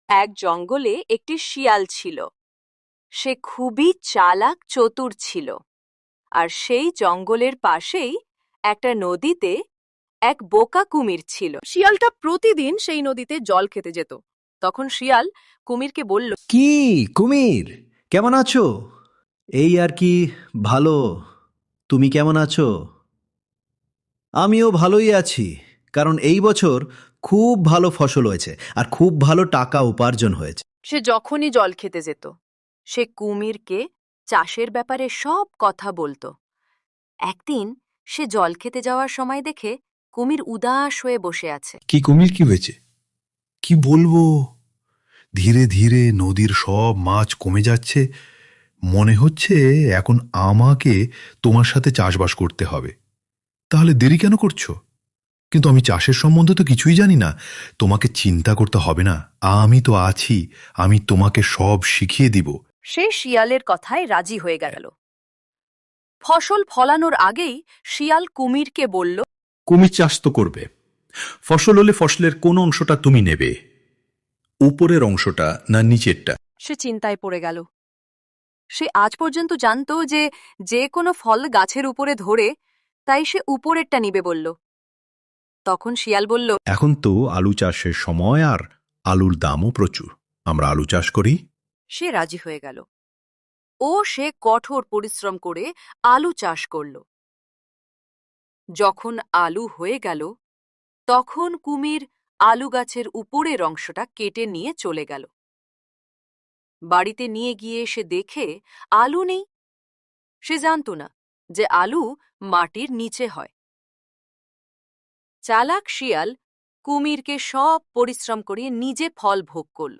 এক জঙ্গলে একটি শিয়াল ছিল। সে খুবই চালাক চতুর ছিল। আর সেই জঙ্গলের পাশেই একটা নদীতে এক বোকা কুমির ছিল। শিয়ালটা প্রতিদিন সেই নদীতে জল খেতে যেত। তখন শিয়াল কুমিরকে বলল, কি কুমির, কেমন আছো? এই আর কি, ভালো। তুমি কেমন আছো? আমিও ভালোই আছি, কারণ এই বছর খুব ভালো ফসল হয়েছে আর খুব ভালো টাকা উপার্জন হয়েছে। সে যখনই জল খেতে যেত সে কুমিরকে চাষের ব্যাপারে সব কথা বলতো। একদিন সে জল খেতে যাওয়ার সময় দেখে কুমির উদাস হয়ে বসে আছে। কি কুমির, কি হয়েছে? কি বলবো? ধীরে ধীরে নদীর সব মাছ কমে যাচ্ছে। মনে হচ্ছে এখন আমাকে তোমার সাথে চাষবাস করতে হবে। তাহলে দেরি কেন করছো? কিন্তু আমি চাষের সম্বন্ধে তো কিছুই জানি না। তোমাকে চিন্তা করতে হবে না, আমি তো আছি। আমি তোমাকে সব শিখিয়ে দিব। সে শিয়ালের কথায় রাজি হয়ে গেল। ফসল ফলানোর আগেই শিয়াল কুমিরকে বলল, কুমির চাষ তো করবে। ফসল হলে ফসলের কোন অংশটা তুমি নেবে? উপরের অংশটা না নিচেরটা? সে চিন্তায় পড়ে গেল। সে আজ পর্যন্ত জানত যে যে কোনো ফল গাছের উপরে ধরে, তাই সে উপরেরটা নিবে বলল। তখন শিয়াল বলল, এখন তো আলু চাষের সময় আর আলুর দামও প্রচুর। আমরা আলু চাষ করি। সে রাজি হয়ে গেল ও সে কঠোর পরিশ্রম করে আলু চাষ করল। যখন আলু হয়ে গেল তখন কুমির আলু গাছের উপরের অংশটা কেটে নিয়ে চলে গেল। বাড়িতে নিয়ে গিয়ে সে দেখে আলু নেই। সে জানত না যে আলু মাটির নিচে হয়। চালাক শিয়াল কুমিরকে সব পরিশ্রম করিয়ে নিজে ফল ভোগ করল।